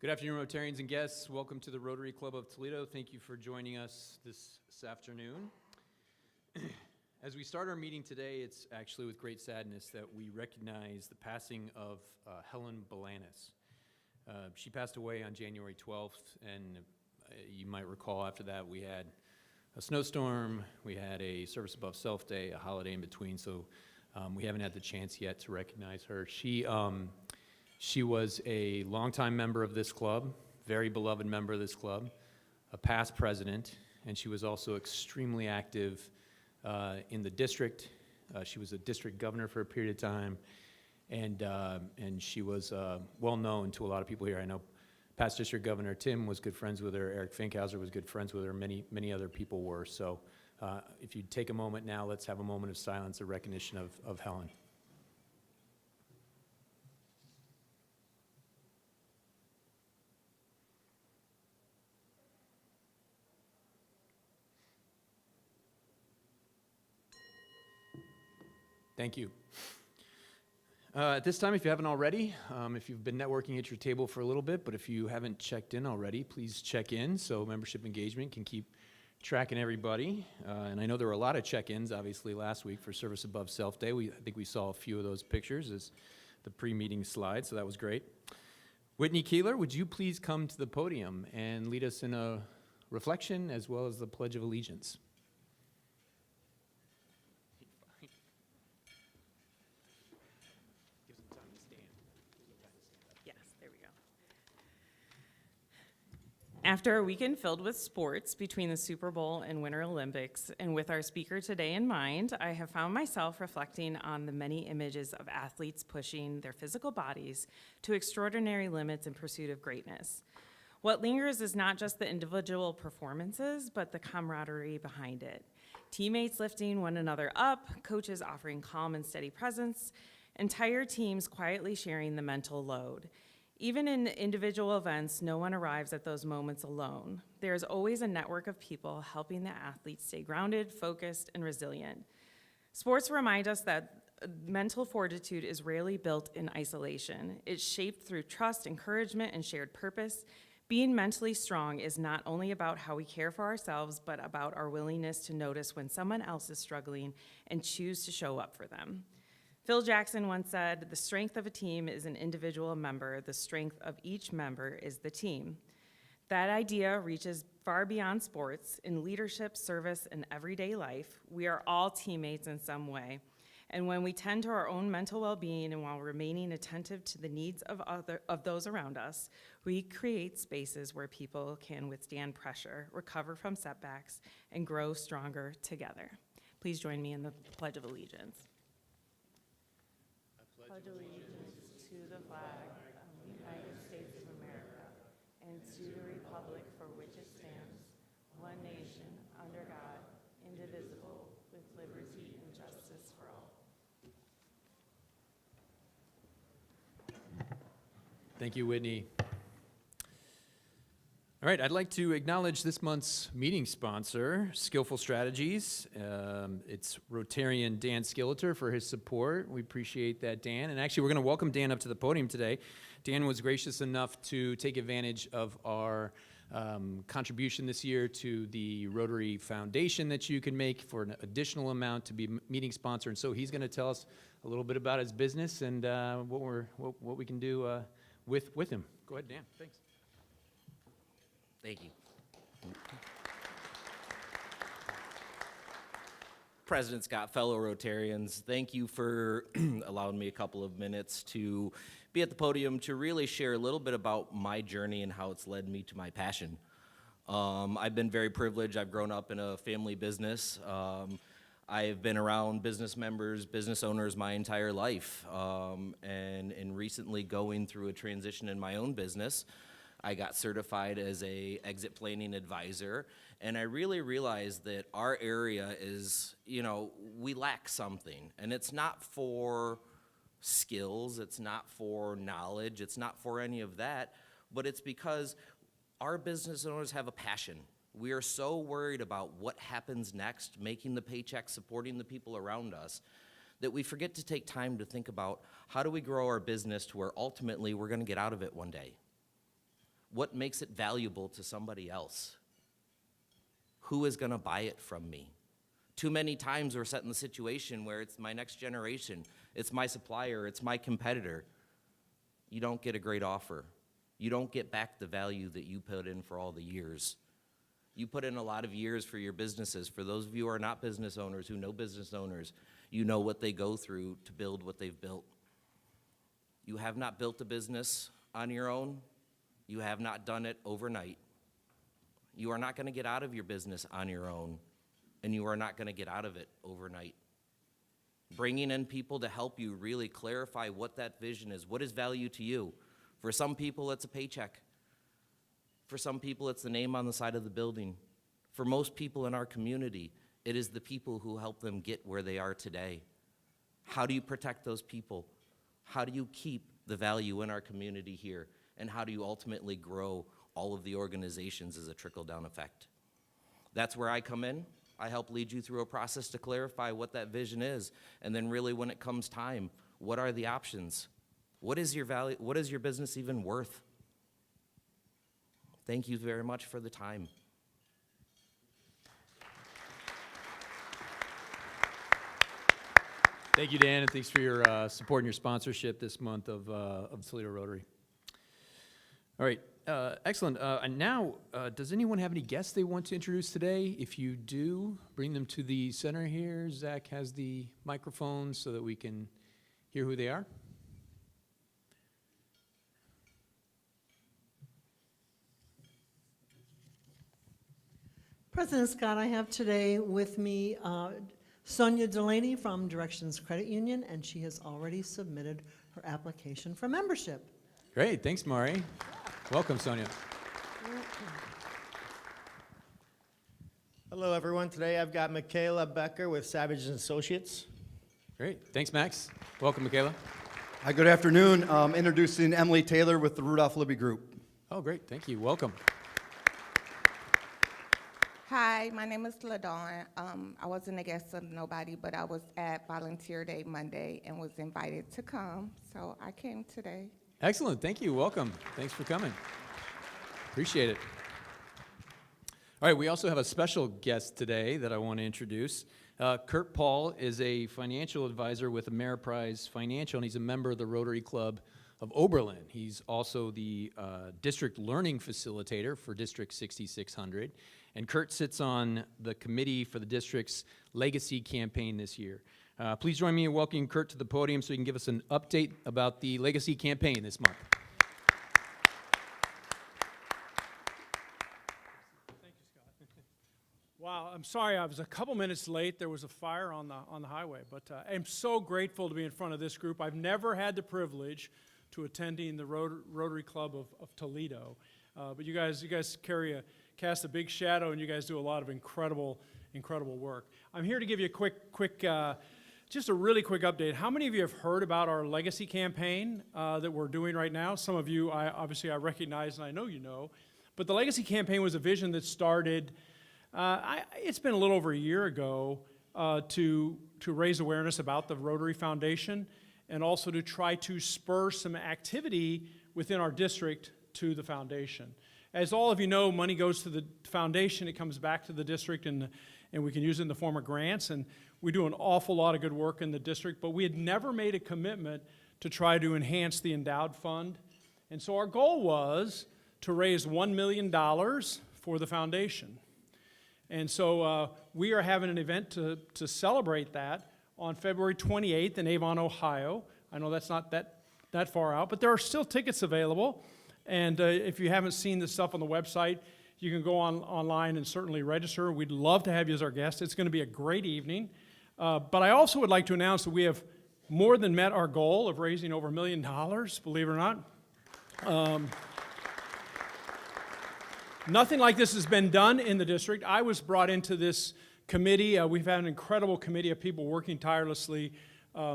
Good afternoon, Rotarians and guests. Welcome to the Rotary Club of Toledo. Thank you for joining us this afternoon. As we start our meeting today, it's actually with great sadness that we recognize the passing of Helen Balanis. She passed away on January 12th, and you might recall after that we had a snowstorm, we had a Service Above Self Day, a holiday in between, so we haven't had the chance yet to recognize her. She was a longtime member of this club, very beloved member of this club, a past president, and she was also extremely active in the district. She was a district governor for a period of time, and she was well known to a lot of people here. I know past district governor Tim was good friends with her, Eric Finkhauser was good friends with her, many other people were. So if you take a moment now, let's have a moment of silence, a recognition of Helen. Thank you. At this time, if you haven't already, if you've been networking at your table for a little bit, but if you haven't checked in already, please check in so membership engagement can keep tracking everybody. And I know there were a lot of check-ins, obviously, last week for Service Above Self Day. I think we saw a few of those pictures as the pre-meeting slide, so that was great. Whitney Keeler, would you please come to the podium and lead us in a reflection as well as the Pledge of Allegiance? After a weekend filled with sports between the Super Bowl and Winter Olympics, and with our speaker today in mind, I have found myself reflecting on the many images of athletes pushing their physical bodies to extraordinary limits in pursuit of greatness. What lingers is not just the individual performances, but the camaraderie behind it. Teammates lifting one another up, coaches offering calm and steady presence, entire teams quietly sharing the mental load. Even in individual events, no one arrives at those moments alone. There is always a network of people helping the athletes stay grounded, focused, and resilient. Sports remind us that mental fortitude is rarely built in isolation. It's shaped through trust, encouragement, and shared purpose. Being mentally strong is not only about how we care for ourselves, but about our willingness to notice when someone else is struggling and choose to show up for them. Phil Jackson once said, "The strength of a team is an individual member. The strength of each member is the team." That idea reaches far beyond sports. In leadership, service, and everyday life, we are all teammates in some way. And when we tend to our own mental well-being and while remaining attentive to the needs of those around us, we create spaces where people can withstand pressure, recover from setbacks, and grow stronger together. Please join me in the Pledge of Allegiance. Pledge allegiance to the flag of the United States of America and to the republic for which it stands, one nation, under God, indivisible, with liberty and justice for all. Thank you, Whitney. All right, I'd like to acknowledge this month's meeting sponsor, Skillful Strategies. It's Rotarian Dan Skilleter for his support. We appreciate that, Dan. And actually, we're going to welcome Dan up to the podium today. Dan was gracious enough to take advantage of our contribution this year to the Rotary Foundation that you can make for an additional amount to be meeting sponsor. And so he's going to tell us a little bit about his business and what we can do with him. Go ahead, Dan. Thanks. Thank you. President Scott, fellow Rotarians, thank you for allowing me a couple of minutes to be at the podium to really share a little bit about my journey and how it's led me to my passion. I've been very privileged. I've grown up in a family business. I've been around business members, business owners my entire life, and recently going through a transition in my own business. I got certified as a exit planning advisor, and I really realized that our area is, we lack something, and it's not for skills, it's not for knowledge, it's not for any of that, but it's because our business owners have a passion. We are so worried about what happens next, making the paycheck, supporting the people around us, that we forget to take time to think about how do we grow our business to where ultimately we're going to get out of it one day. What makes it valuable to somebody else? Who is going to buy it from me? Too many times we're set in the situation where it's my next generation, it's my supplier, it's my competitor. You don't get a great offer. You don't get back the value that you put in for all the years. You put in a lot of years for your businesses. For those of you who are not business owners, who know business owners, you know what they go through to build what they've built. You have not built a business on your own. You have not done it overnight. You are not going to get out of your business on your own, and you are not going to get out of it overnight. Bringing in people to help you really clarify what that vision is. What is value to you? For some people, it's a paycheck. For some people, it's the name on the side of the building. For most people in our community, it is the people who help them get where they are today. How do you protect those people? How do you keep the value in our community here? And how do you ultimately grow all of the organizations as a trickle-down effect? That's where I come in. I help lead you through a process to clarify what that vision is. And then really when it comes time, what are the options? What is your value? What is your business even worth? Thank you very much for the time. Thank you, Dan, and thanks for your support and your sponsorship this month of Toledo Rotary. All right, excellent. And now, does anyone have any guests they want to introduce today? If you do, bring them to the center here. Zach has the microphone so that we can hear who they are. President Scott, I have today with me Sonia Delaney from Directions Credit Union, and she has already submitted her application for membership. Great, thanks, Mari. Welcome, Sonia. Hello, everyone. Today I've got Michaela Becker with Savage & Associates. Great, thanks, Max. Welcome, Michaela. Hi, good afternoon. Introducing Emily Taylor with the Rudolph Libby Group. Oh, great, thank you. Welcome. Hi, my name is LaDawn. I wasn't a guest of nobody, but I was at Volunteer Day Monday and was invited to come, so I came today. Excellent, thank you. Welcome. Thanks for coming. Appreciate it. All right, we also have a special guest today that I want to introduce. Kurt Paul is a financial advisor with Ameriprise Financial, and he's a member of the Rotary Club of Oberlin. He's also the district learning facilitator for District 6600. And Kurt sits on the committee for the district's legacy campaign this year. Please join me in welcoming Kurt to the podium so he can give us an update about the legacy campaign this month. Thank you, Scott. Wow, I'm sorry I was a couple minutes late. There was a fire on the highway, but I'm so grateful to be in front of this group. I've never had the privilege to attending the Rotary Club of Toledo, but you guys cast a big shadow, and you guys do a lot of incredible work. I'm here to give you a just a really quick update. How many of you have heard about our legacy campaign that we're doing right now? Some of you, obviously I recognize, and I know you know, but the legacy campaign was a vision that started, it's been a little over a year ago, to raise awareness about the Rotary Foundation, and also to try to spur some activity within our district to the foundation. As all of you know, money goes to the foundation, it comes back to the district, and we can use it in the form of grants, and we do an awful lot of good work in the district, but we had never made a commitment to try to enhance the endowed fund. And so our goal was to raise $1 million for the foundation. And so we are having an event to celebrate that on February 28th in Avon, Ohio. I know that's not that far out, but there are still tickets available. And if you haven't seen this stuff on the website, you can go online and certainly register. We'd love to have you as our guest. It's going to be a great evening. But I also would like to announce that we have more than met our goal of raising over $1 million, believe it or not. Nothing like this has been done in the district. I was brought into this committee. We've had an incredible committee of people working tirelessly,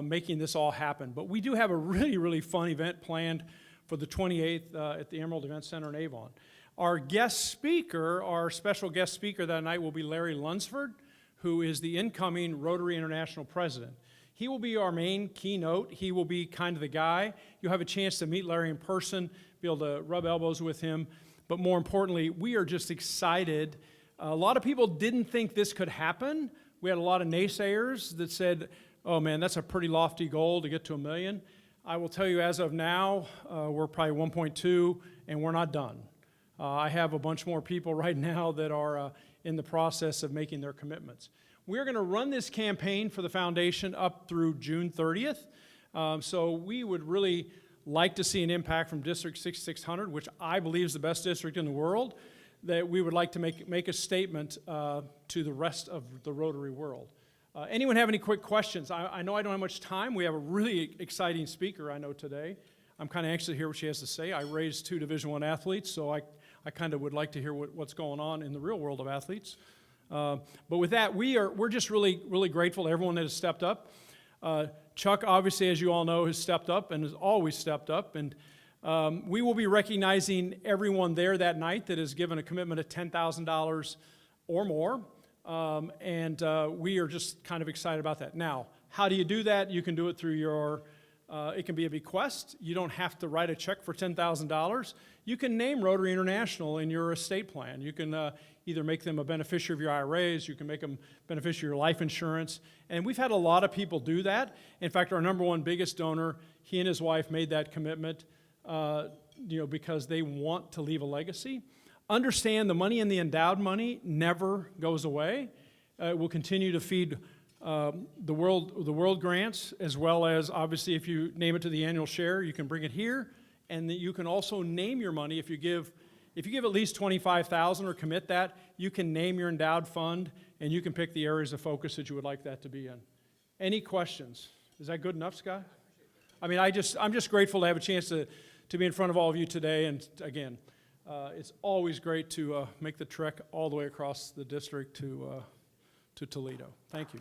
making this all happen. But we do have a really, really fun event planned for the 28th at the Emerald Event Center in Avon. Our special guest speaker that night will be Larry Lunsford, who is the incoming Rotary International President. He will be our main keynote. He will be kind of the guy. You'll have a chance to meet Larry in person, be able to rub elbows with him. but more importantly, we are just excited. A lot of people didn't think this could happen. We had a lot of naysayers that said, oh man, that's a pretty lofty goal to get to $1 million. I will tell you, as of now, we're probably 1.2, and we're not done. I have a bunch more people right now that are in the process of making their commitments. We're going to run this campaign for the foundation up through June 30th. So we would really like to see an impact from District 6600, which I believe is the best district in the world, that we would like to make a statement to the rest of the Rotary world. Anyone have any quick questions? I know I don't have much time. We have a really exciting speaker I know today. I'm kind of anxious to hear what she has to say. I raised 2 Division I athletes, so I kind of would like to hear what's going on in the real world of athletes. But with that, we're just really, really grateful to everyone that has stepped up. Chuck, obviously, as you all know, has stepped up and has always stepped up. And we will be recognizing everyone there that night that has given a commitment of $10,000 or more. We are just kind of excited about that. Now, how do you do that? You can do it through your, it can be a bequest. You don't have to write a check for $10,000. You can name Rotary International in your estate plan. You can either make them a beneficiary of your IRAs, you can make them beneficiary of your life insurance. And we've had a lot of people do that. In fact, our number one biggest donor, he and his wife made that commitment because they want to leave a legacy. Understand the money in the endowed money never goes away. It will continue to feed the world grants, as well as, obviously, if you name it to the annual share, you can bring it here, and that you can also name your money. If you give at least $25,000 or commit that, you can name your endowed fund, and you can pick the areas of focus that you would like that to be in. Any questions? Is that good enough, Scott? I mean, I'm just grateful to have a chance to be in front of all of you today, and again, it's always great to make the trek all the way across the district to Toledo. Thank you.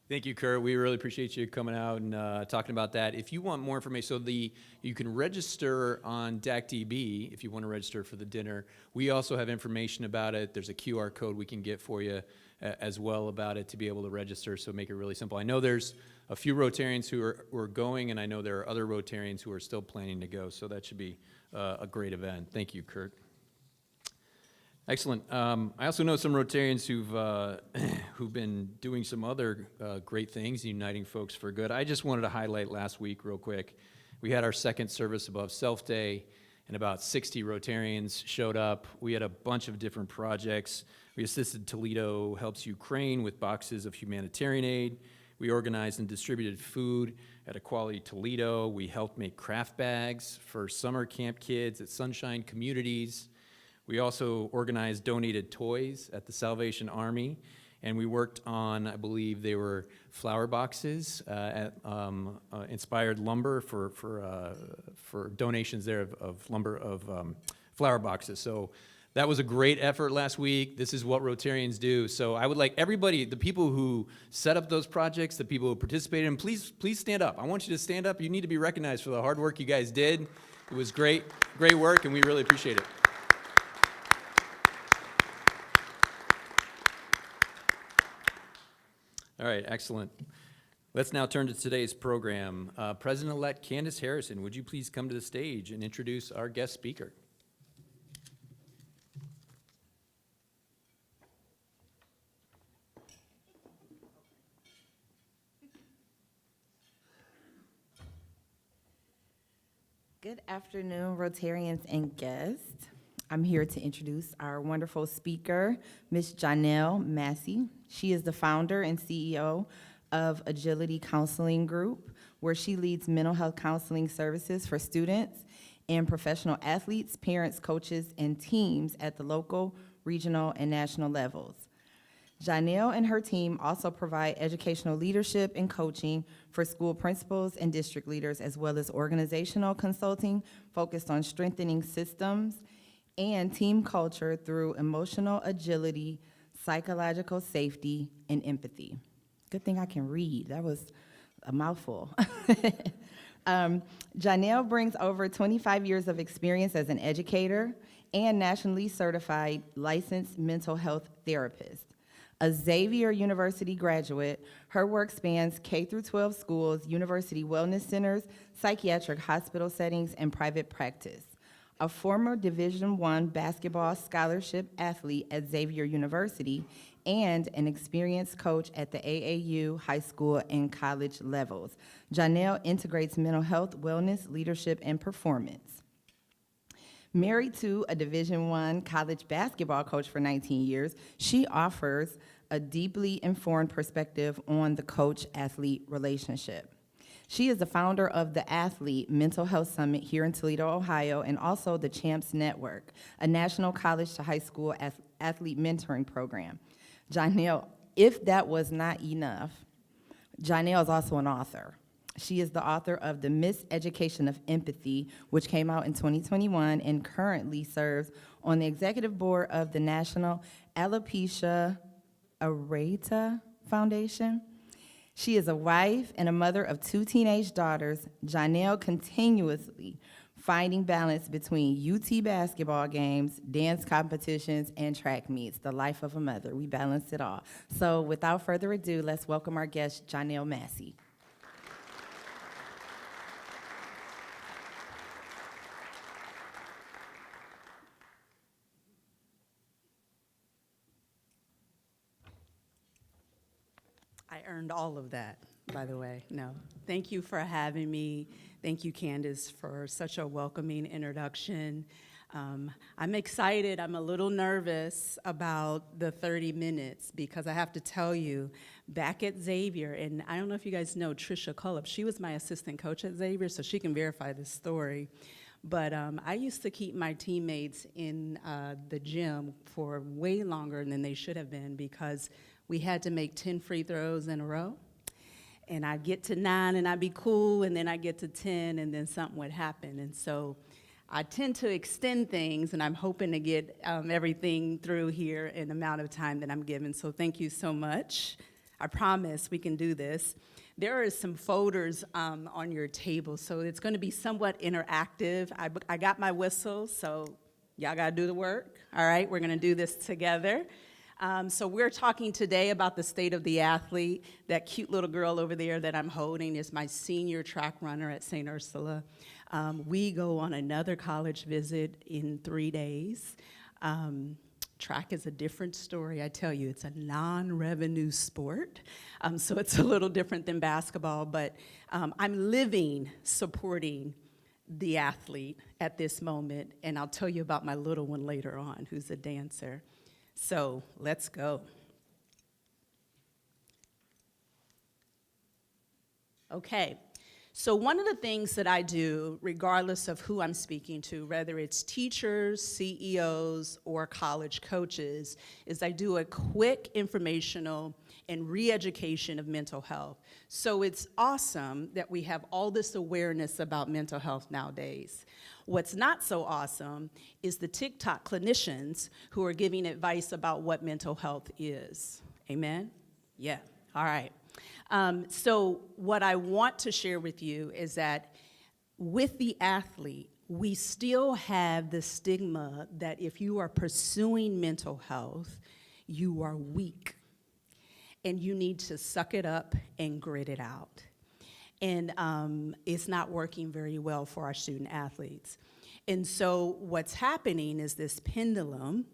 Thank you, Kurt. We really appreciate you coming out and talking about that. If you want more information, you can register on DACDB if you want to register for the dinner. We also have information about it. There's a QR code we can get for you as well about it to be able to register, so make it really simple. I know there's a few Rotarians who are going, and I know there are other Rotarians who are still planning to go, so that should be a great event. Thank you, Kurt. Excellent. I also know some Rotarians who've been doing some other great things, uniting folks for good. I just wanted to highlight last week real quick. We had our second Service Above Self Day, and about 60 Rotarians showed up. We had a bunch of different projects. We assisted Toledo Helps Ukraine with boxes of humanitarian aid. We organized and distributed food at Equality Toledo. We helped make craft bags for summer camp kids at Sunshine Communities. We also organized donated toys at the Salvation Army, and we worked on, I believe they were flower boxes at Inspired Lumber for donations there of lumber of flower boxes. So that was a great effort last week. This is what Rotarians do. So I would like everybody, the people who set up those projects, the people who participated in, please stand up. I want you to stand up. You need to be recognized for the hard work you guys did. It was great work, and we really appreciate it. All right, excellent. Let's now turn to today's program. President-elect Candace Harrison, would you please come to the stage and introduce our guest speaker? Good afternoon, Rotarians and guests. I'm here to introduce our wonderful speaker, Ms. Jonelle Massey. She is the founder and CEO of Agility Counseling Group, where she leads mental health counseling services for students and professional athletes, parents, coaches, and teams at the local, regional, and national levels. Jonelle and her team also provide educational leadership and coaching for school principals and district leaders, as well as organizational consulting focused on strengthening systems and team culture through emotional agility, psychological safety, and empathy. Good thing I can read. That was a mouthful. Jonelle brings over 25 years of experience as an educator and nationally certified licensed mental health therapist. A Xavier University graduate, her work spans K through 12 schools, university wellness centers, psychiatric hospital settings, and private practice. A former Division I basketball scholarship athlete at Xavier University, and an experienced coach at the AAU, high school, and college levels. Jonelle integrates mental health, wellness, leadership, and performance. Married to a Division I college basketball coach for 19 years, she offers a deeply informed perspective on the coach-athlete relationship. She is the founder of the Athlete Mental Health Summit here in Toledo, Ohio, and also the CHAMPS Network, a national college to high school athlete mentoring program. Jonelle, if that was not enough, Jonelle is also an author. She is the author of The Miseducation of Empathy, which came out in 2021 and currently serves on the executive board of the National Alopecia Areata Foundation. She is a wife and a mother of 2 teenage daughters. Jonelle continuously finding balance between UT basketball games, dance competitions, and track meets. The life of a mother. We balance it all. So without further ado, let's welcome our guest, Jonelle Massey. I earned all of that, by the way. No. Thank you for having me. Thank you, Candace, for such a welcoming introduction. I'm excited. I'm a little nervous about the 30 minutes because I have to tell you, back at Xavier, and I don't know if you guys know Trisha Cullop, she was my assistant coach at Xavier, so she can verify this story. But I used to keep my teammates in the gym for way longer than they should have been because we had to make 10 free throws in a row. And I'd get to 9 and I'd be cool, and then I'd get to 10 and then something would happen. And so I tend to extend things, and I'm hoping to get everything through here in the amount of time that I'm given. So thank you so much. I promise we can do this. There are some folders on your table, so it's going to be somewhat interactive. I got my whistle, so y'all got to do the work. All right, we're going to do this together. So we're talking today about the state of the athlete. That cute little girl over there that I'm holding is my senior track runner at St. Ursula. We go on another college visit in 3 days. Track is a different story, I tell you. It's a non-revenue sport, so it's a little different than basketball, but I'm living supporting the athlete at this moment, and I'll tell you about my little one later on, who's a dancer. So let's go. Okay, so one of the things that I do, regardless of who I'm speaking to, whether it's teachers, CEOs, or college coaches, is I do a quick informational and re-education of mental health. So it's awesome that we have all this awareness about mental health nowadays. What's not so awesome is the TikTok clinicians who are giving advice about what mental health is. Amen? Yeah, all right. So what I want to share with you is that with the athlete, we still have the stigma that if you are pursuing mental health, you are weak. And you need to suck it up and grit it out. And it's not working very well for our student athletes. And so what's happening is this pendulum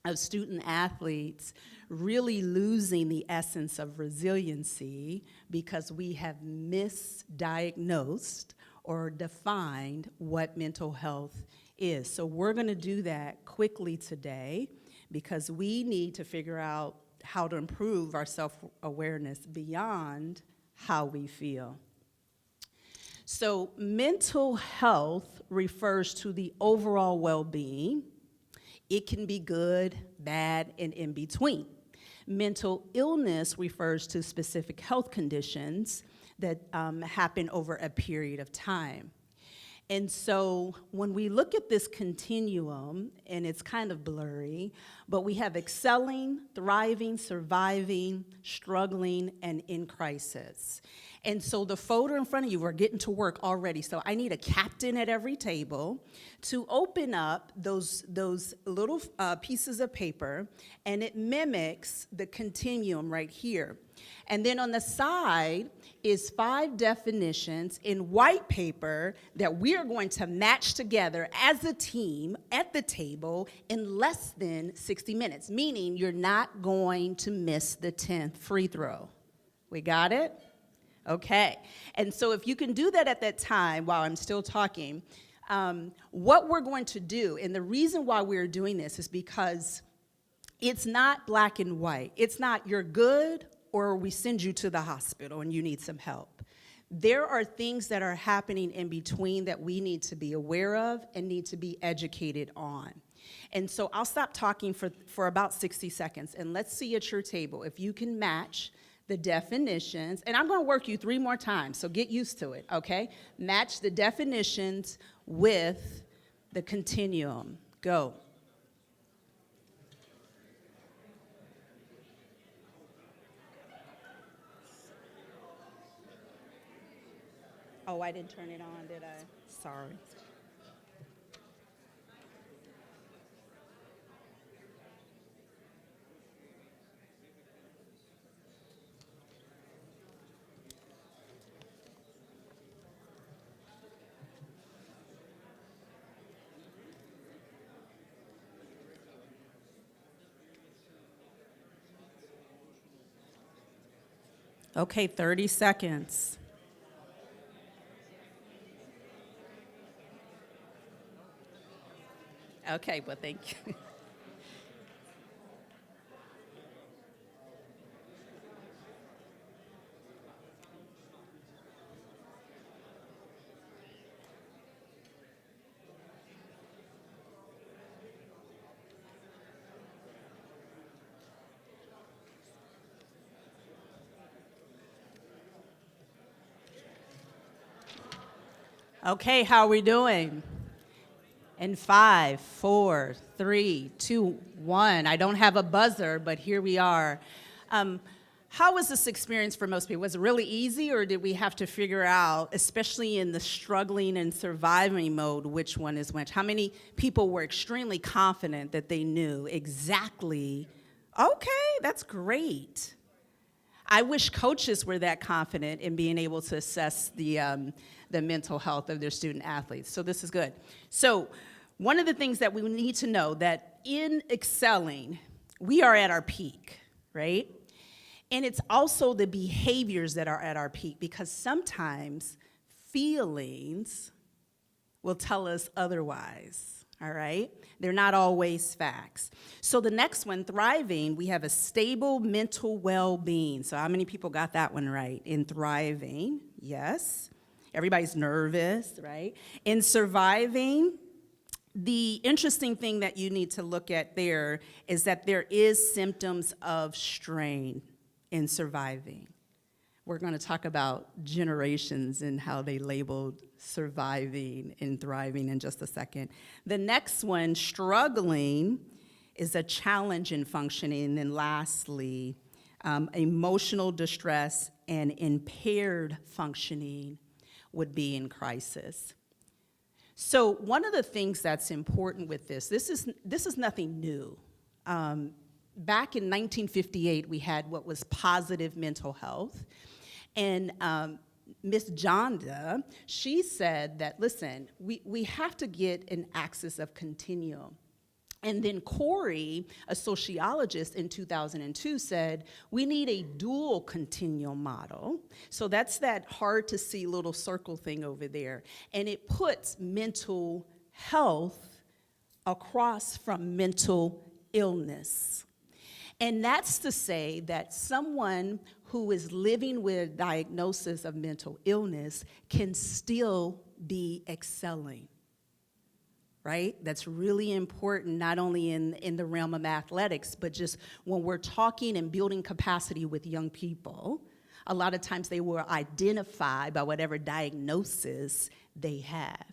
of student athletes really losing the essence of resiliency because we have misdiagnosed or defined what mental health is. So we're going to do that quickly today because we need to figure out how to improve our self-awareness beyond how we feel. So mental health refers to the overall well-being. It can be good, bad, and in between. Mental illness refers to specific health conditions that happen over a period of time. And so when we look at this continuum, and it's kind of blurry, but we have excelling, thriving, surviving, struggling, and in crisis. And so the photo in front of you, we're getting to work already. So I need a captain at every table to open up those little pieces of paper, and it mimics the continuum right here. And then on the side is 5 definitions in white paper that we are going to match together as a team at the table in less than 60 minutes, meaning you're not going to miss the 10th free throw. We got it? Okay. And so if you can do that at that time while I'm still talking, what we're going to do, and the reason why we're doing this is because it's not black and white. It's not you're good or we send you to the hospital and you need some help. There are things that are happening in between that we need to be aware of and need to be educated on. And so I'll stop talking for about 60 seconds, and let's see at your table if you can match the definitions. And I'm going to work you 3 more times, so get used to it, okay? Match the definitions with the continuum. Go. Oh, I didn't turn it on, did I? Sorry. Okay, 30 seconds. Okay, well, thank you. Okay, how are we doing? In 5, 4, 3, 2, 1. I don't have a buzzer, but here we are. How was this experience for most people? Was it really easy, or did we have to figure out, especially in the struggling and surviving mode, which one is which? How many people were extremely confident that they knew exactly? Okay, that's great. I wish coaches were that confident in being able to assess the mental health of their student athletes. So this is good. So one of the things that we need to know that in excelling, we are at our peak, right? And it's also the behaviors that are at our peak, because sometimes feelings will tell us otherwise, all right? They're not always facts. So the next one, thriving, we have a stable mental well-being. So how many people got that one right? In thriving, yes. Everybody's nervous, right? In surviving, the interesting thing that you need to look at there is that there is symptoms of strain in surviving. We're going to talk about generations and how they labeled surviving and thriving in just a second. The next one, struggling, is a challenge in functioning. And lastly, emotional distress and impaired functioning would be in crisis. So one of the things that's important with this is nothing new. Back in 1958, we had what was positive mental health. And Ms. Jonda, she said that, listen, we have to get an axis of continuum. And then Corey, a sociologist in 2002, said, we need a dual continuum model. So that's that hard to see little circle thing over there. And it puts mental health across from mental illness. And that's to say that someone who is living with a diagnosis of mental illness can still be excelling. Right? That's really important, not only in the realm of athletics, but just when we're talking and building capacity with young people, a lot of times they will identify by whatever diagnosis they have.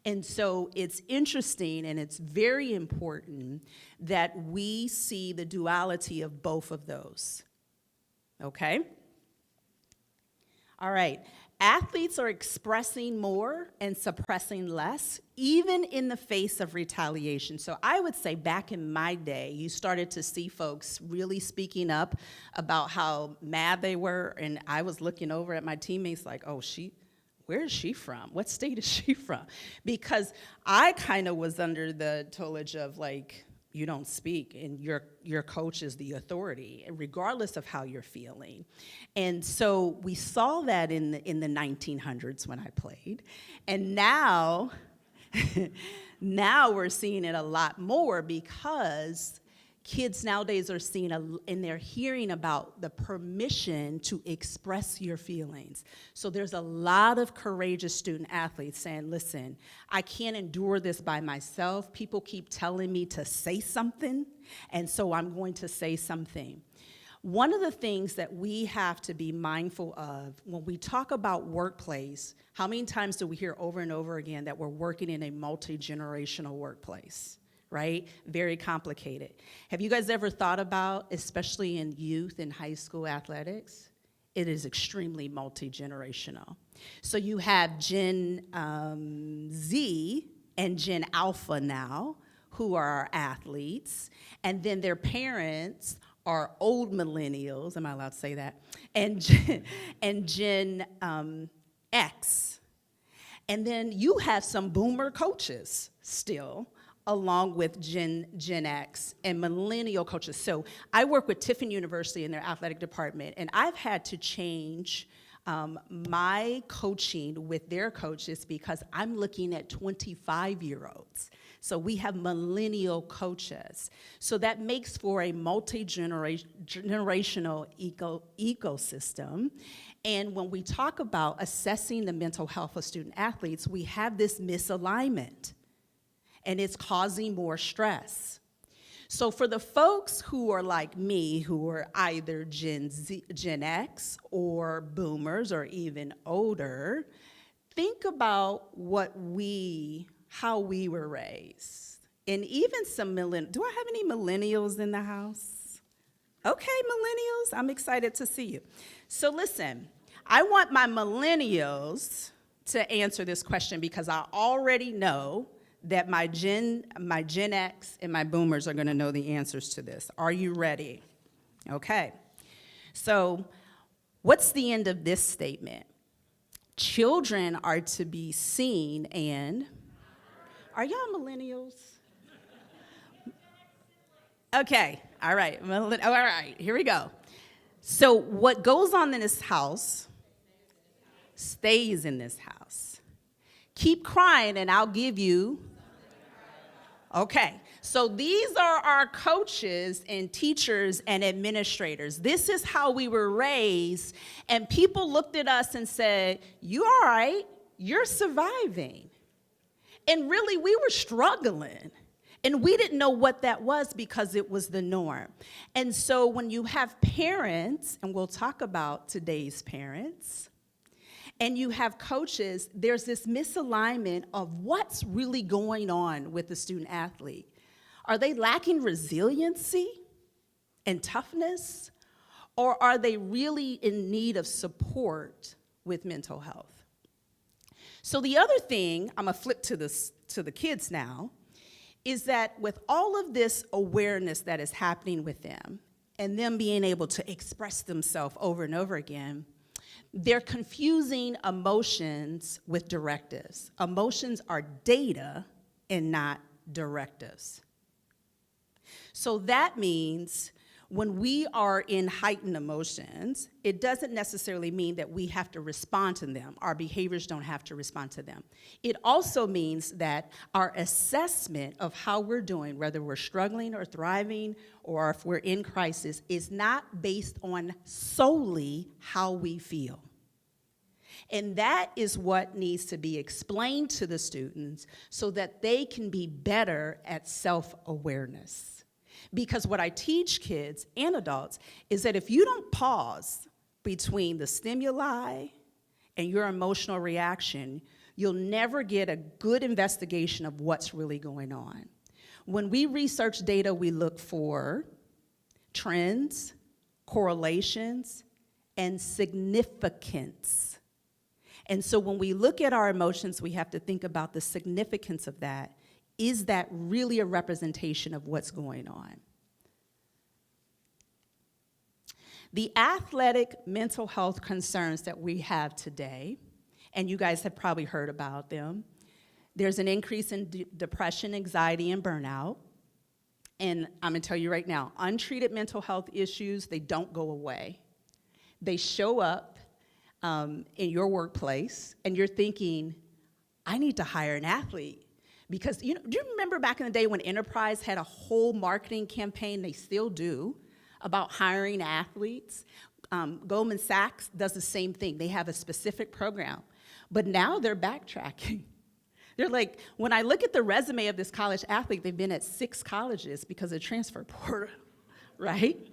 And so it's interesting and it's very important that we see the duality of both of those. Okay? All right. Athletes are expressing more and suppressing less, even in the face of retaliation. So I would say back in my day, you started to see folks really speaking up about how mad they were, and I was looking over at my teammates like, oh, where is she from? What state is she from? Because I kind of was under the tutelage of like, you don't speak, and your coach is the authority, regardless of how you're feeling. And so we saw that in the 1900s when I played, and now, now we're seeing it a lot more because kids nowadays are seeing and they're hearing about the permission to express your feelings. So there's a lot of courageous student athletes saying, listen, I can't endure this by myself. People keep telling me to say something, and so I'm going to say something. One of the things that we have to be mindful of when we talk about workplace, how many times do we hear over and over again that we're working in a multi-generational workplace? Right? Very complicated. Have you guys ever thought about, especially in youth and high school athletics, it is extremely multi-generational. So you have Gen Z and Gen Alpha now, who are our athletes, and then their parents are old millennials, am I allowed to say that? And Gen X. And then you have some boomer coaches still, along with Gen X and millennial coaches. So I work with Tiffin University in their athletic department, and I've had to change my coaching with their coaches because I'm looking at 25-year-olds. So we have millennial coaches. So that makes for a multi-generational ecosystem. And when we talk about assessing the mental health of student athletes, we have this misalignment, and it's causing more stress. So for the folks who are like me, who are either Gen X or boomers or even older, think about how we were raised. And even some do I have any millennials in the house? Okay, millennials, I'm excited to see you. So listen, I want my millennials to answer this question because I already know that my Gen X and my boomers are gonna know the answers to this. Are you ready? Okay. So what's the end of this statement? Children are to be seen and, are y'all millennials? Okay, all right, all right, here we go. So what goes on in this house stays in this house. Keep crying and I'll give you. Okay, so these are our coaches and teachers and administrators. This is how we were raised, and people looked at us and said, you all right, you're surviving. And really, we were struggling, and we didn't know what that was because it was the norm. And so when you have parents, and we'll talk about today's parents, and you have coaches, there's this misalignment of what's really going on with the student athlete. Are they lacking resiliency and toughness, or are they really in need of support with mental health? So the other thing, I'm gonna flip to the kids now, is that with all of this awareness that is happening with them, and them being able to express themselves over and over again, they're confusing emotions with directives. Emotions are data and not directives. So that means when we are in heightened emotions, it doesn't necessarily mean that we have to respond to them. Our behaviors don't have to respond to them. It also means that our assessment of how we're doing, whether we're struggling or thriving, or if we're in crisis, is not based on solely how we feel. And that is what needs to be explained to the students so that they can be better at self-awareness. Because what I teach kids and adults is that if you don't pause between the stimuli and your emotional reaction, you'll never get a good investigation of what's really going on. When we research data, we look for trends, correlations, and significance. And so when we look at our emotions, we have to think about the significance of that. Is that really a representation of what's going on? The athletic mental health concerns that we have today, and you guys have probably heard about them, there's an increase in depression, anxiety, and burnout. And I'm gonna tell you right now, untreated mental health issues, they don't go away. They show up in your workplace, and you're thinking, I need to hire an athlete. Because, do you remember back in the day when Enterprise had a whole marketing campaign, they still do, about hiring athletes? Goldman Sachs does the same thing. They have a specific program. But now they're backtracking. They're like, when I look at the resume of this college athlete, they've been at 6 colleges because of transfer portal, right?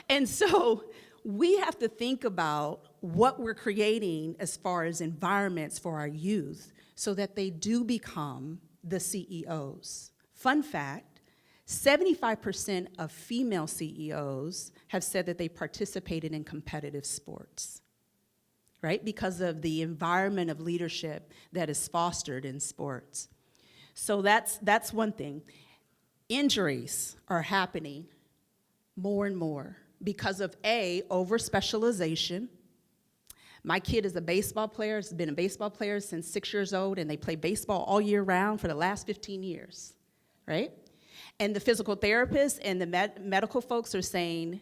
And so we have to think about what we're creating as far as environments for our youth so that they do become the CEOs. Fun fact, 75% of female CEOs have said that they participated in competitive sports, right? Because of the environment of leadership that is fostered in sports. So that's one thing. Injuries are happening more and more because of over-specialization. My kid is a baseball player, has been a baseball player since 6 years old, and they play baseball all year round for the last 15 years, right? And the physical therapists and the medical folks are saying,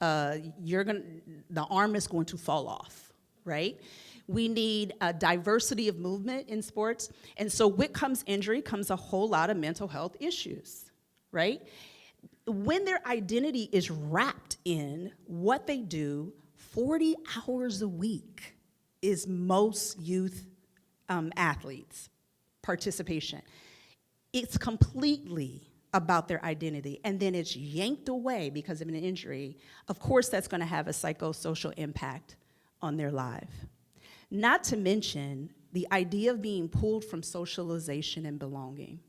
the arm is going to fall off, right? We need a diversity of movement in sports. And so with comes injury, comes a whole lot of mental health issues, right? When their identity is wrapped in what they do, 40 hours a week is most youth athletes' participation. It's completely about their identity, and then it's yanked away because of an injury. Of course, that's going to have a psychosocial impact on their life. Not to mention the idea of being pulled from socialization and belonging.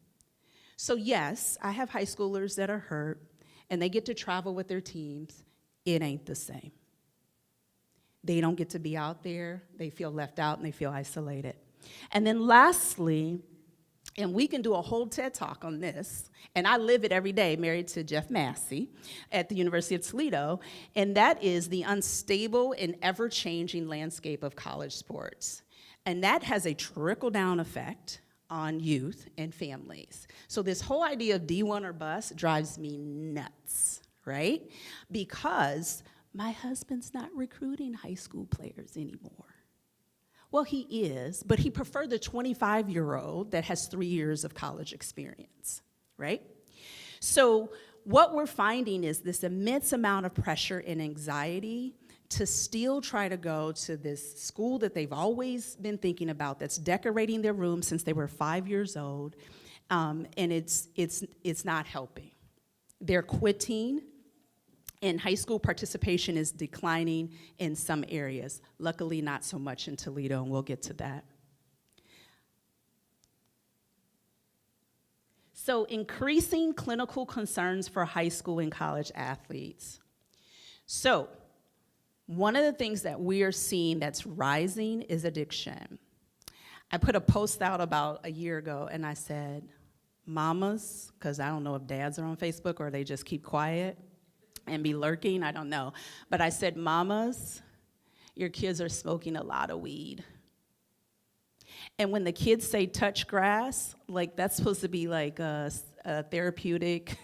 So yes, I have high schoolers that are hurt, and they get to travel with their teams. It ain't the same. They don't get to be out there, they feel left out, and they feel isolated. And then lastly, and we can do a whole TED Talk on this, and I live it every day, married to Jeff Massey at the University of Toledo, and that is the unstable and ever-changing landscape of college sports. And that has a trickle-down effect on youth and families. So this whole idea of D1 or bust drives me nuts, right? Because my husband's not recruiting high school players anymore. Well, he is, but he preferred the 25-year-old that has 3 years of college experience, right? So what we're finding is this immense amount of pressure and anxiety to still try to go to this school that they've always been thinking about, that's decorating their room since they were 5 years old, and it's not helping. They're quitting. And high school participation is declining in some areas. Luckily, not so much in Toledo, and we'll get to that. So increasing clinical concerns for high school and college athletes. So one of the things that we are seeing that's rising is addiction. I put a post out about a year ago, and I said, mamas, because I don't know if dads are on Facebook or they just keep quiet and be lurking, I don't know. But I said, mamas, your kids are smoking a lot of weed. And when the kids say touch grass, like that's supposed to be like a therapeutic,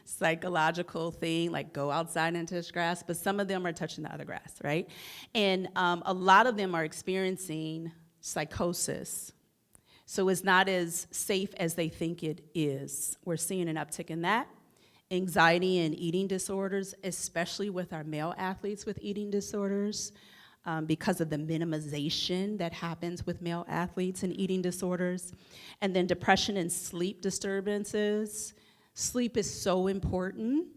psychological thing, like go outside and touch grass, but some of them are touching the other grass, right? And a lot of them are experiencing psychosis. So it's not as safe as they think it is. We're seeing an uptick in that. Anxiety and eating disorders, especially with our male athletes with eating disorders, because of the minimization that happens with male athletes and eating disorders. And then depression and sleep disturbances. Sleep is so important.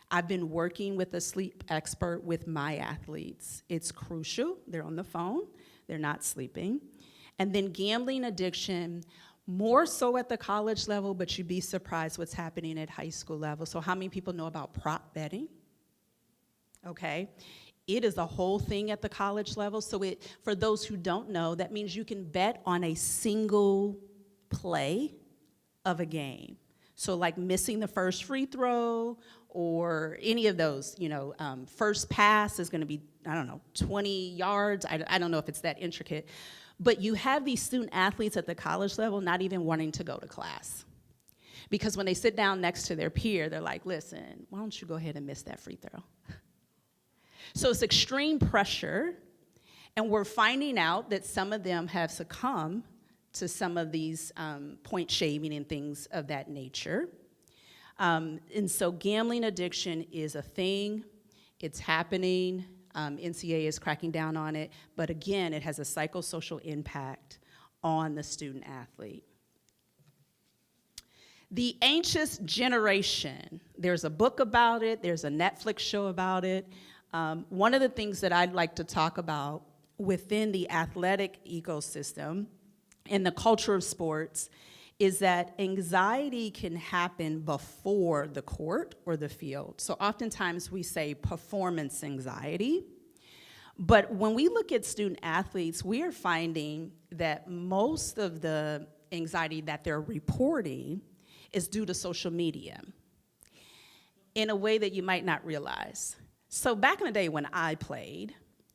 I've been working with a sleep expert with my athletes. It's crucial. They're on the phone. They're not sleeping. And then gambling addiction, more so at the college level, but you'd be surprised what's happening at high school level. So how many people know about prop betting? Okay. It is a whole thing at the college level. So for those who don't know, that means you can bet on a single play of a game. So like missing the first free throw or any of those, first pass is gonna be, 20 yards. I don't know if it's that intricate. But you have these student athletes at the college level not even wanting to go to class. Because when they sit down next to their peer, they're like, listen, why don't you go ahead and miss that free throw? So it's extreme pressure, and we're finding out that some of them have succumbed to some of these point shaving and things of that nature. And so gambling addiction is a thing. It's happening. NCAA is cracking down on it. But again, it has a psychosocial impact on the student athlete. The anxious generation. There's a book about it. There's a Netflix show about it. One of the things that I'd like to talk about within the athletic ecosystem and the culture of sports is that anxiety can happen before the court or the field. So oftentimes we say performance anxiety. But when we look at student athletes, we are finding that most of the anxiety that they're reporting is due to social media in a way that you might not realize. So back in the day when I played,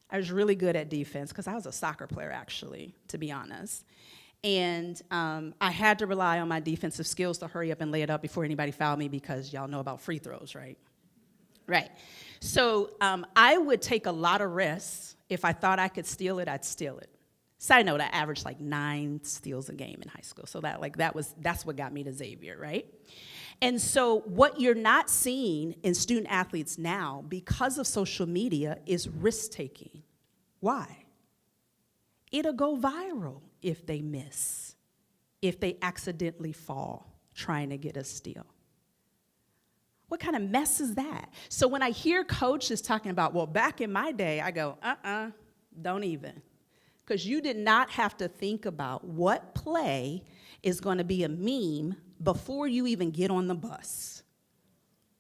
I was really good at defense because I was a soccer player, actually, to be honest. And I had to rely on my defensive skills to hurry up and lay it up before anybody fouled me because y'all know about free throws, right? Right. So I would take a lot of risks. If I thought I could steal it, I'd steal it. Side note, I averaged like 9 steals a game in high school. So that's what got me to Xavier, right? And so what you're not seeing in student athletes now because of social media is risk-taking. Why? It'll go viral if they miss, if they accidentally fall trying to get a steal. What kind of mess is that? So when I hear coaches talking about, well, back in my day, I go, don't even. Because you did not have to think about what play is going to be a meme before you even get on the bus,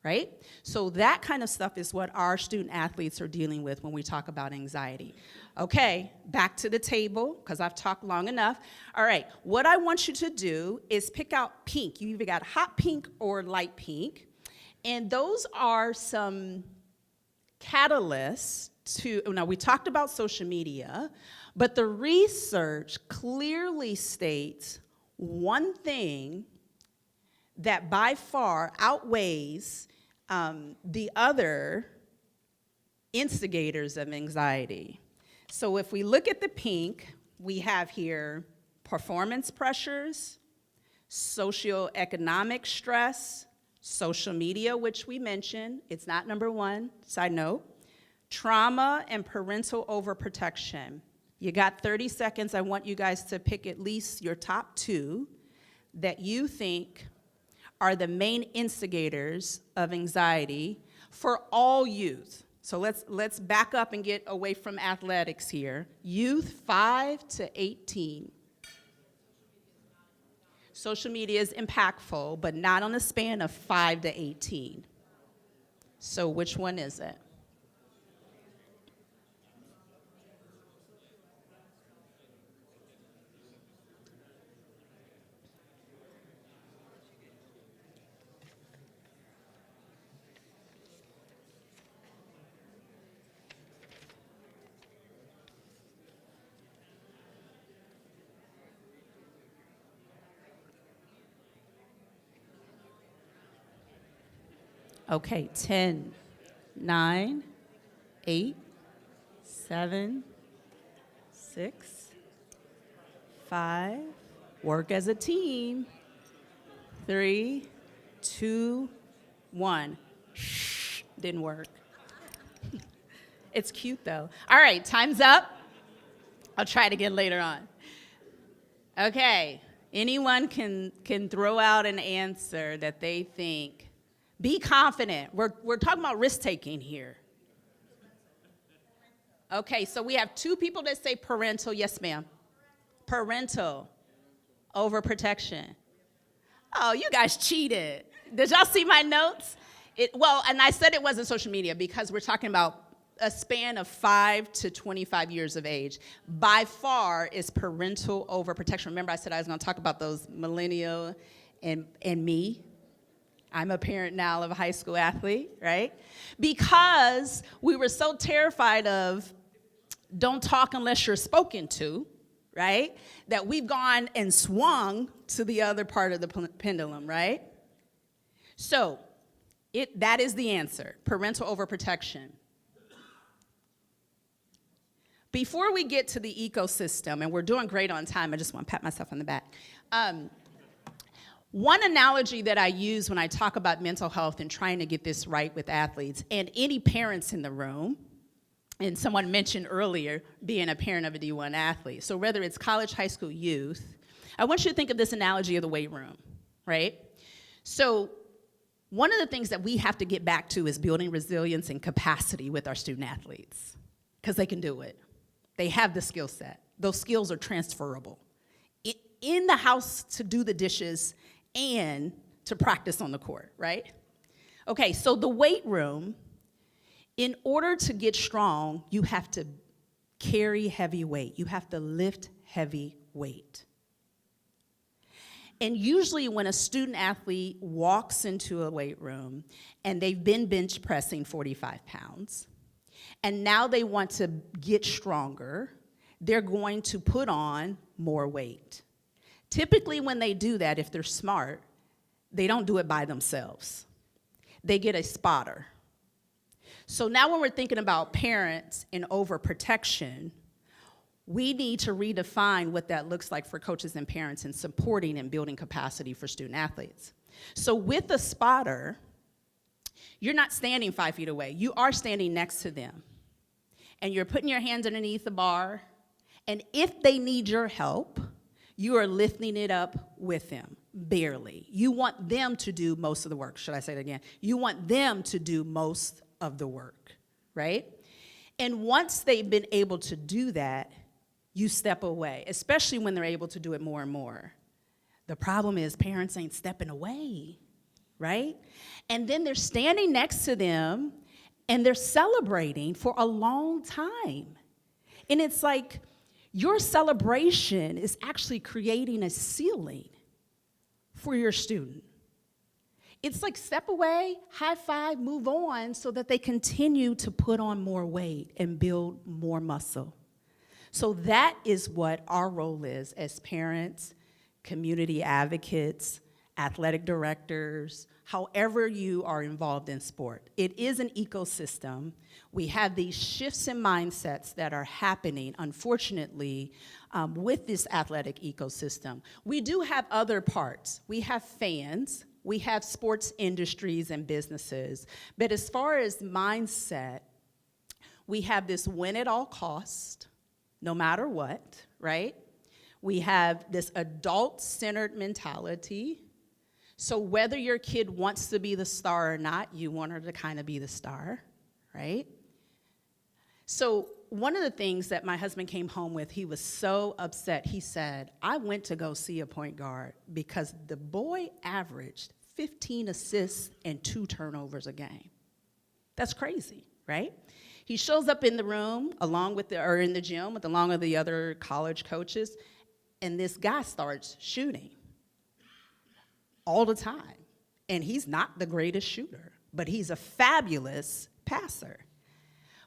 right? So that kind of stuff is what our student athletes are dealing with when we talk about anxiety. Okay, back to the table, because I've talked long enough. All right, what I want you to do is pick out pink. You either got hot pink or light pink. And those are some catalysts now we talked about social media, but the research clearly states one thing that by far outweighs the other instigators of anxiety. So if we look at the pink, we have here performance pressures, socioeconomic stress, social media, which we mentioned, it's not number one, side note, trauma and parental overprotection. You got 30 seconds. I want you guys to pick at least your top 2 that you think are the main instigators of anxiety for all youth. So let's back up and get away from athletics here. Youth 5 to 18. Social media is impactful, but not on a span of 5 to 18. So which one is it? Okay, 10, 9, 8, 7, 6, 5, work as a team, 3, 2, 1. Shh, didn't work. It's cute though. All right, time's up. I'll try it again later on. Okay, anyone can throw out an answer that they think. Be confident. We're talking about risk-taking here. Okay, so we have 2 people that say parental. Yes, ma'am. Parental overprotection. Oh, you guys cheated. Did y'all see my notes? Well, and I said it wasn't social media because we're talking about a span of 5 to 25 years of age. By far is parental overprotection. Remember I said I was gonna talk about those millennial and me. I'm a parent now of a high school athlete, right? Because we were so terrified of don't talk unless you're spoken to, right? That we've gone and swung to the other part of the pendulum, right? So that is the answer, parental overprotection. Before we get to the ecosystem, and we're doing great on time, I just want to pat myself on the back. One analogy that I use when I talk about mental health and trying to get this right with athletes, and any parents in the room, and someone mentioned earlier being a parent of a D1 athlete. So whether it's college, high school, youth, I want you to think of this analogy of the weight room, right? So one of the things that we have to get back to is building resilience and capacity with our student athletes, because they can do it. They have the skill set. Those skills are transferable. In the house to do the dishes and to practice on the court, right? Okay, so the weight room, in order to get strong, you have to carry heavy weight. You have to lift heavy weight. And usually when a student athlete walks into a weight room and they've been bench pressing 45 pounds, and now they want to get stronger, they're going to put on more weight. Typically when they do that, if they're smart, they don't do it by themselves. They get a spotter. So now when we're thinking about parents and overprotection, we need to redefine what that looks like for coaches and parents in supporting and building capacity for student athletes. So with a spotter, you're not standing 5 feet away. You are standing next to them. And you're putting your hands underneath the bar. And if they need your help, you are lifting it up with them, barely. You want them to do most of the work. Should I say it again? You want them to do most of the work, right? And once they've been able to do that, you step away, especially when they're able to do it more and more. The problem is parents ain't stepping away, right? And then they're standing next to them and they're celebrating for a long time. And it's like your celebration is actually creating a ceiling for your student. It's like step away, high five, move on so that they continue to put on more weight and build more muscle. So that is what our role is as parents, community advocates, athletic directors, however you are involved in sport. It is an ecosystem. We have these shifts in mindsets that are happening, unfortunately, with this athletic ecosystem. We do have other parts. We have fans. We have sports industries and businesses. But as far as mindset, we have this win at all cost, no matter what, right? We have this adult-centered mentality. So whether your kid wants to be the star or not, you want her to kind of be the star, right? So one of the things that my husband came home with, he was so upset. He said, I went to go see a point guard because the boy averaged 15 assists and 2 turnovers a game. That's crazy, right? He shows up in the room or in the gym along with the other college coaches, and this guy starts shooting all the time. And he's not the greatest shooter, but he's a fabulous passer.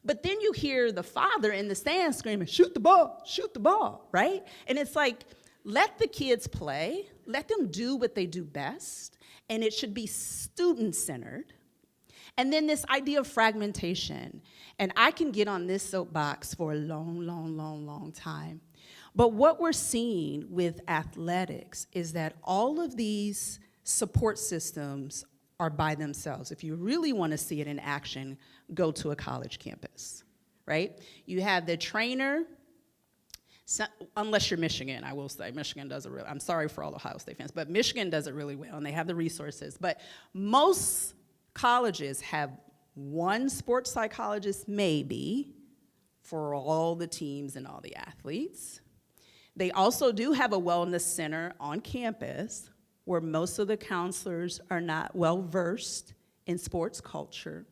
But then you hear the father in the stands screaming, shoot the ball, right? And it's like, let the kids play, let them do what they do best, and it should be student-centered. And then this idea of fragmentation. And I can get on this soapbox for a long time. But what we're seeing with athletics is that all of these support systems are by themselves. If you really want to see it in action, go to a college campus, right? You have the trainer, unless you're Michigan, I will say. Michigan does it really, I'm sorry for all Ohio State fans, but Michigan does it really well, and they have the resources. But most colleges have one sports psychologist, maybe, for all the teams and all the athletes. They also do have a wellness center on campus where most of the counselors are not well-versed in sports culture.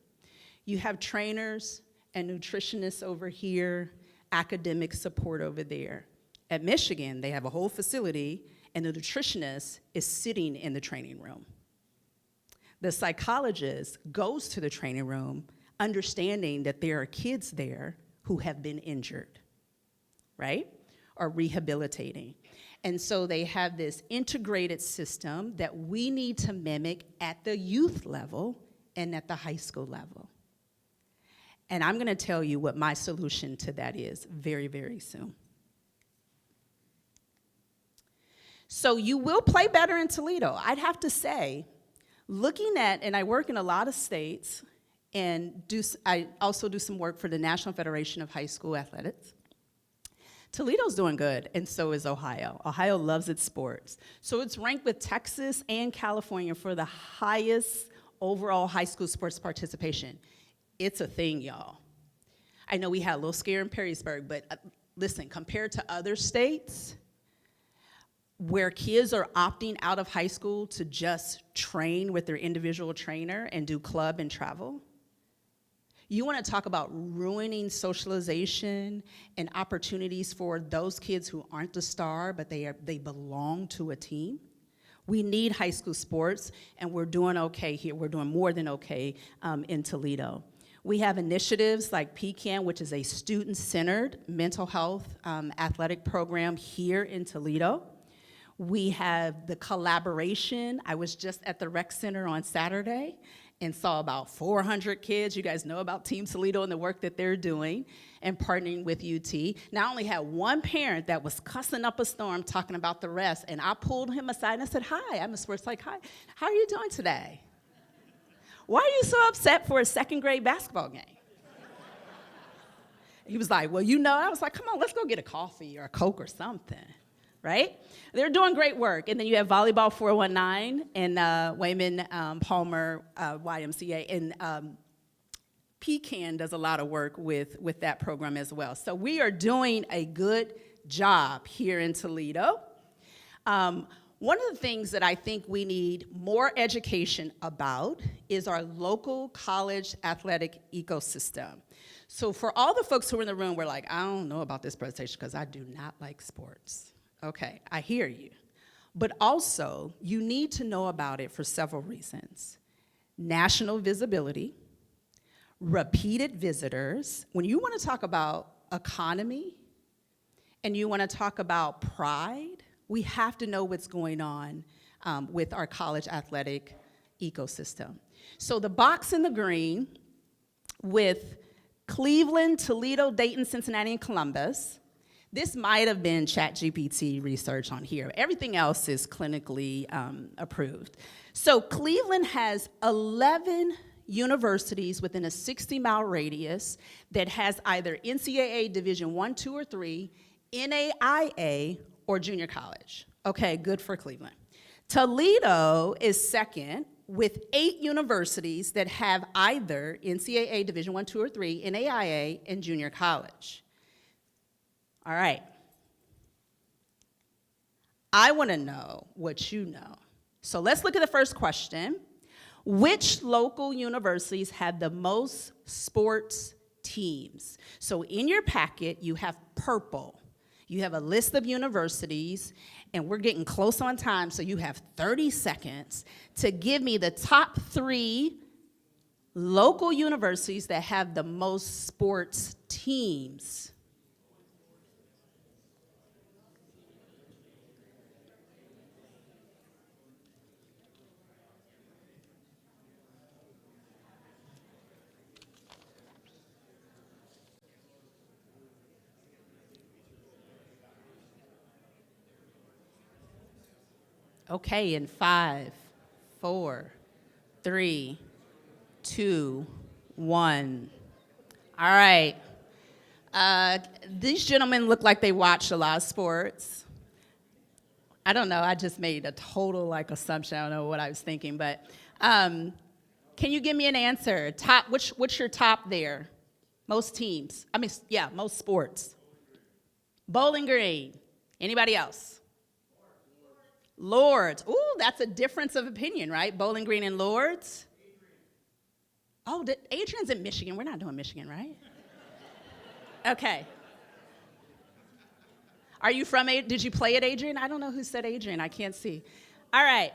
You have trainers and nutritionists over here, academic support over there. At Michigan, they have a whole facility, and the nutritionist is sitting in the training room. The psychologist goes to the training room understanding that there are kids there who have been injured, right? Or rehabilitating. And so they have this integrated system that we need to mimic at the youth level and at the high school level. And I'm gonna tell you what my solution to that is very, very soon. So you will play better in Toledo. I'd have to say, looking at, and I work in a lot of states, and I also do some work for the National Federation of High School Athletics. Toledo's doing good, and so is Ohio. Ohio loves its sports. So it's ranked with Texas and California for the highest overall high school sports participation. It's a thing, y'all. I know we had a little scare in Perrysburg, but listen, compared to other states where kids are opting out of high school to just train with their individual trainer and do club and travel, you want to talk about ruining socialization and opportunities for those kids who aren't the star, but they belong to a team? We need high school sports, and we're doing okay here. We're doing more than okay in Toledo. We have initiatives like PCAN, which is a student-centered mental health athletic program here in Toledo. We have the collaboration. I was just at the rec center on Saturday and saw about 400 kids. You guys know about Team Toledo and the work that they're doing and partnering with UT. Now, I only had one parent that was cussing up a storm talking about the rest, and I pulled him aside and I said, hi, I'm a sports psych. Hi, how are you doing today? Why are you so upset for a second grade basketball game? He was like, well, you know, I was like, come on, let's go get a coffee or a Coke or something, right? They're doing great work. And then you have Volleyball 419 and Wayman Palmer YMCA. And PCAN does a lot of work with that program as well. So we are doing a good job here in Toledo. One of the things that I think we need more education about is our local college athletic ecosystem. So for all the folks who are in the room, we're like, I don't know about this presentation because I do not like sports. Okay, I hear you. But also, you need to know about it for several reasons. National visibility, repeated visitors. When you want to talk about economy and you want to talk about pride, we have to know what's going on with our college athletic ecosystem. So the box in the green with Cleveland, Toledo, Dayton, Cincinnati, and Columbus. This might have been ChatGPT research on here. Everything else is clinically approved. So Cleveland has 11 universities within a 60-mile radius that has either NCAA Division I, II, or III, NAIA, or junior college. Okay, good for Cleveland. Toledo is second with 8 universities that have either NCAA Division I, II, or III, NAIA, and junior college. All right. I want to know what you know. So let's look at the first question. Which local universities have the most sports teams? So in your packet, you have purple. You have a list of universities, and we're getting close on time, so you have 30 seconds to give me the top 3 local universities that have the most sports teams. Okay, in 5, 4, 3, 2, 1. All right. These gentlemen look like they watch a lot of sports. I don't know, I just made a total assumption. I don't know what I was thinking, but can you give me an answer? What's your top there? Most teams. Most sports. Bowling Green. Anybody else? Lords. Ooh, that's a difference of opinion, right? Bowling Green and Lords. Oh, Adrian's in Michigan. We're not doing Michigan, right? Okay. Are you from, did you play at Adrian? I don't know who said Adrian. I can't see. All right.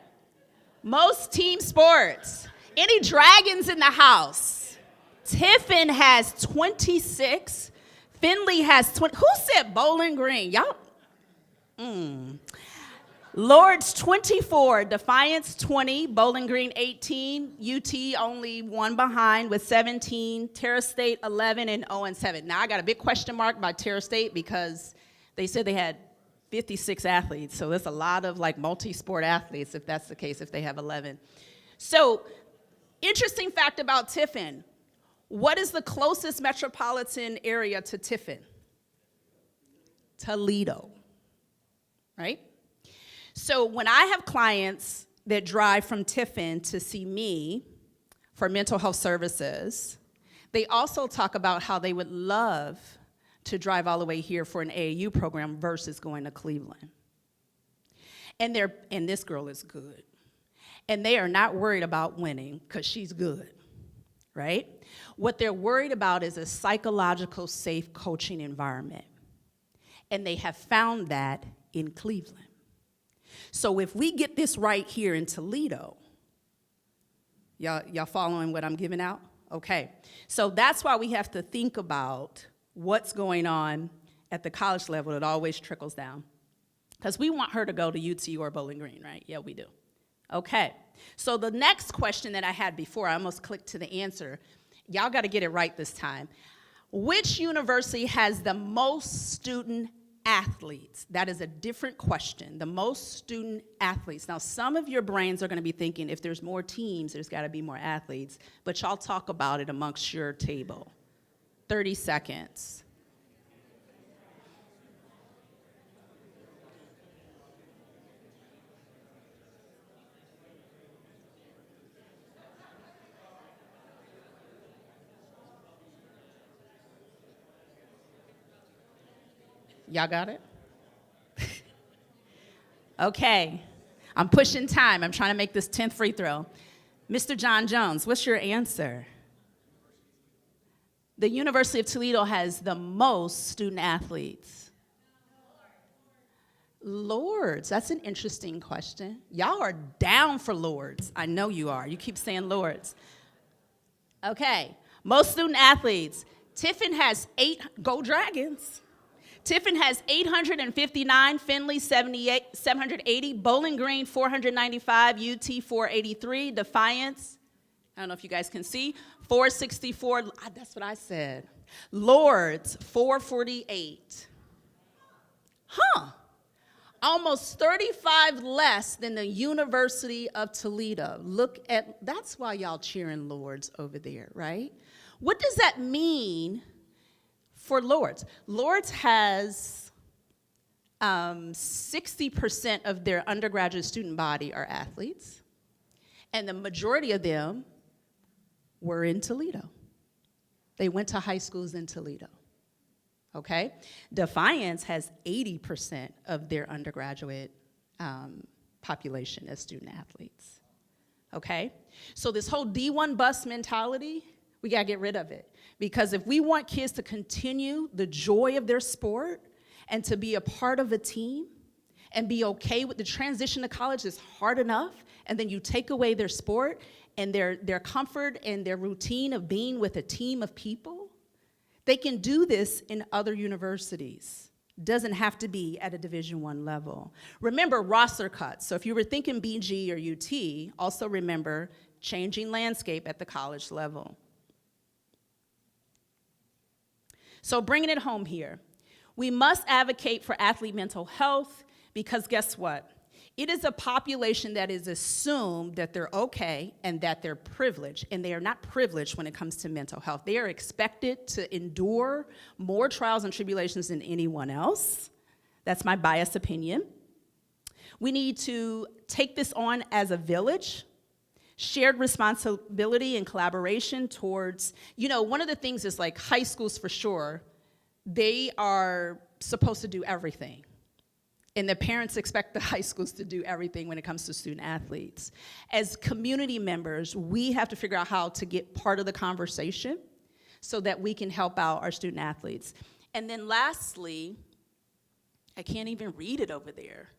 Most team sports. Any dragons in the house? Tiffin has 26. Finley has 20. Who said Bowling Green? Y'all? Lords 24, Defiance 20, Bowling Green 18, UT only one behind with 17, Terra State 11, and 0-7. Now I got a big question mark by Terra State because they said they had 56 athletes, so there's a lot of like multi-sport athletes if that's the case, if they have 11. So, interesting fact about Tiffin. What is the closest metropolitan area to Tiffin? Toledo, right? So when I have clients that drive from Tiffin to see me for mental health services, they also talk about how they would love to drive all the way here for an AAU program versus going to Cleveland. And this girl is good. And they are not worried about winning because she's good, right? What they're worried about is a psychological safe coaching environment. And they have found that in Cleveland. So if we get this right here in Toledo, y'all following what I'm giving out? Okay. So that's why we have to think about what's going on at the college level. It always trickles down. Because we want her to go to UT or Bowling Green, right? Yeah, we do. Okay. So the next question that I had before, I almost clicked to the answer. Y'all got to get it right this time. Which university has the most student athletes? That is a different question. The most student athletes. Now, some of your brains are going to be thinking, if there's more teams, there's got to be more athletes. But y'all talk about it amongst your table. 30 seconds. Y'all got it? Okay. I'm pushing time. I'm trying to make this 10th free throw. Mr. John Jones, what's your answer? The University of Toledo has the most student athletes. Lords, that's an interesting question. Y'all are down for Lords. I know you are. You keep saying Lords. Okay, most student athletes. Tiffin has 8, go Dragons. Tiffin has 859, Finley 780, Bowling Green 495, UT 483, Defiance, I don't know if you guys can see, 464, that's what I said. Lords 448. Huh. Almost 35 less than the University of Toledo. Look at, that's why y'all cheering Lords over there, right? What does that mean for Lords? Lords has 60% of their undergraduate student body are athletes, and the majority of them were in Toledo. They went to high schools in Toledo, okay? Defiance has 80% of their undergraduate population as student athletes, okay? So this whole D1 bus mentality, we gotta get rid of it. Because if we want kids to continue the joy of their sport and to be a part of a team and be okay with the transition to college is hard enough, and then you take away their sport and their comfort and their routine of being with a team of people, they can do this in other universities. Doesn't have to be at a Division I level. Remember roster cuts. So if you were thinking BG or UT, also remember changing landscape at the college level. So bringing it home here, we must advocate for athlete mental health because guess what? It is a population that is assumed that they're okay and that they're privileged, and they are not privileged when it comes to mental health. They are expected to endure more trials and tribulations than anyone else. That's my biased opinion. We need to take this on as a village. Shared responsibility and collaboration towards, one of the things is like high schools for sure, they are supposed to do everything. And the parents expect the high schools to do everything when it comes to student athletes. As community members, we have to figure out how to get part of the conversation so that we can help out our student athletes. And then lastly, I can't even read it over there.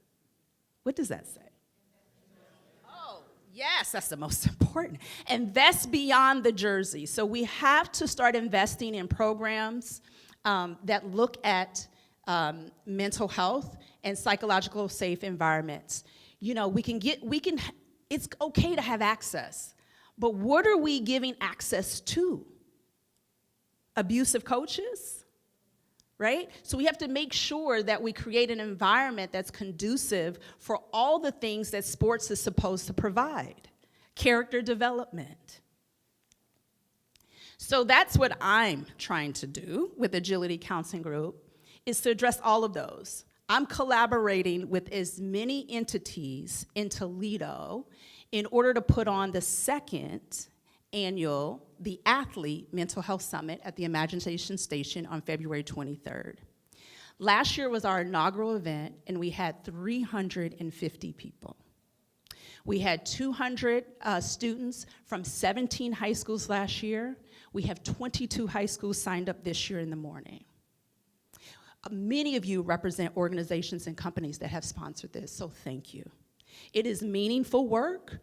What does that say? Oh, yes, that's the most important. Invest beyond the jersey. So we have to start investing in programs that look at mental health and psychological safe environments. You know, it's okay to have access, but what are we giving access to? Abusive coaches, right? So we have to make sure that we create an environment that's conducive for all the things that sports is supposed to provide. Character development. So that's what I'm trying to do with Agility Counseling Group, is to address all of those. I'm collaborating with as many entities in Toledo in order to put on the second annual The Athlete Mental Health Summit at the Imagination Station on February 23rd. Last year was our inaugural event, and we had 350 people. We had 200 students from 17 high schools last year. We have 22 high schools signed up this year in the morning. Many of you represent organizations and companies that have sponsored this, so thank you. It is meaningful work.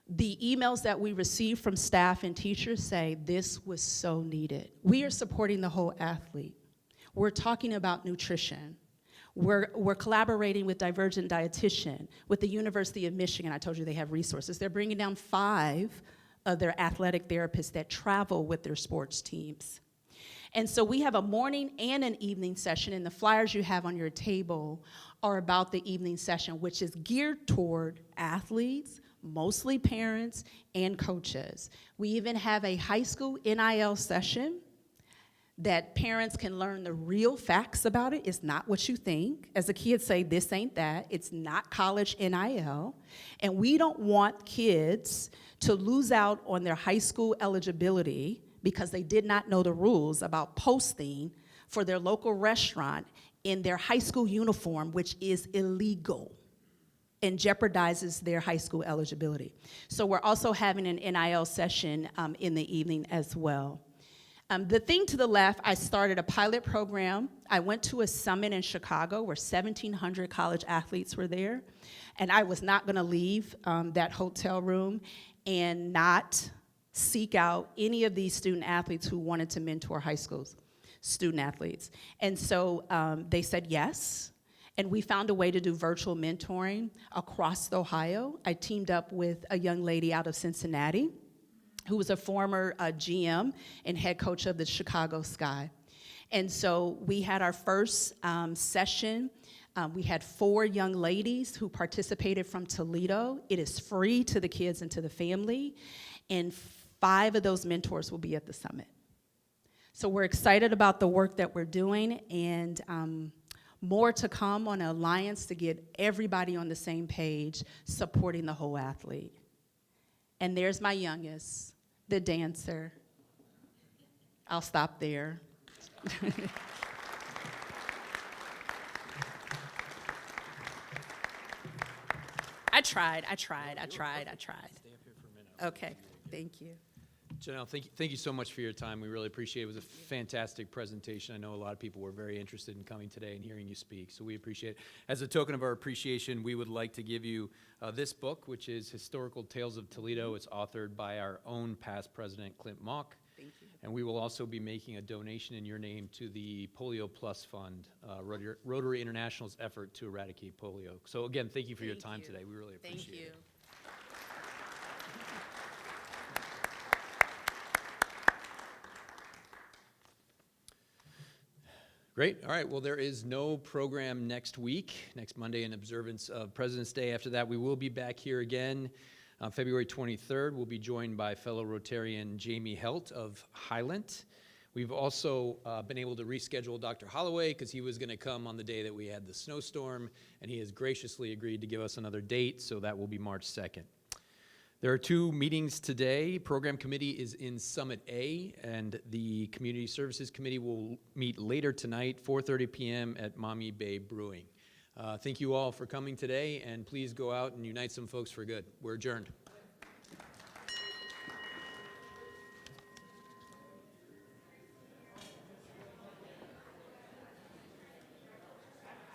The emails that we receive from staff and teachers say this was so needed. We are supporting the whole athlete. We're talking about nutrition. We're collaborating with Divergent Dietitian, with the University of Michigan. I told you they have resources. They're bringing down 5 of their athletic therapists that travel with their sports teams. And so we have a morning and an evening session, and the flyers you have on your table are about the evening session, which is geared toward athletes, mostly parents, and coaches. We even have a high school NIL session that parents can learn the real facts about it. It's not what you think. As the kids say, this ain't that. It's not college NIL. And we don't want kids to lose out on their high school eligibility because they did not know the rules about posting for their local restaurant in their high school uniform, which is illegal and jeopardizes their high school eligibility. So we're also having an NIL session in the evening as well. The thing to the left, I started a pilot program. I went to a summit in Chicago where 1,700 college athletes were there, and I was not gonna leave that hotel room and not seek out any of these student athletes who wanted to mentor high schools, student athletes. And so they said yes, and we found a way to do virtual mentoring across Ohio. I teamed up with a young lady out of Cincinnati who was a former GM and head coach of the Chicago Sky. And so we had our first session. We had 4 young ladies who participated from Toledo. It is free to the kids and to the family, and 5 of those mentors will be at the summit. So we're excited about the work that we're doing, and more to come on an alliance to get everybody on the same page, supporting the whole athlete. And there's my youngest, the dancer. I'll stop there. I tried. Okay, thank you. Jonelle, thank you so much for your time. We really appreciate it. It was a fantastic presentation. I know a lot of people were very interested in coming today and hearing you speak, so we appreciate it. As a token of our appreciation, we would like to give you this book, which is Historical Tales of Toledo. It's authored by our own past president, Clint Mock. Thank you. And we will also be making a donation in your name to the Polio Plus Fund, Rotary International's effort to eradicate polio. So again, thank you for your time today. We really appreciate it. Thank you. Great. All right. Well, there is no program next week, next Monday, in observance of President's Day. After that, we will be back here again on February 23rd. We'll be joined by fellow Rotarian Jamie Helt of Highland. We've also been able to reschedule Dr. Holloway because he was going to come on the day that we had the snowstorm, and he has graciously agreed to give us another date, so that will be March 2nd. There are 2 meetings today. Program Committee is in Summit A, and the Community Services Committee will meet later tonight, 4:30 p.m. at Maumee Bay Brewing. Thank you all for coming today, and please go out and unite some folks for good. We're adjourned.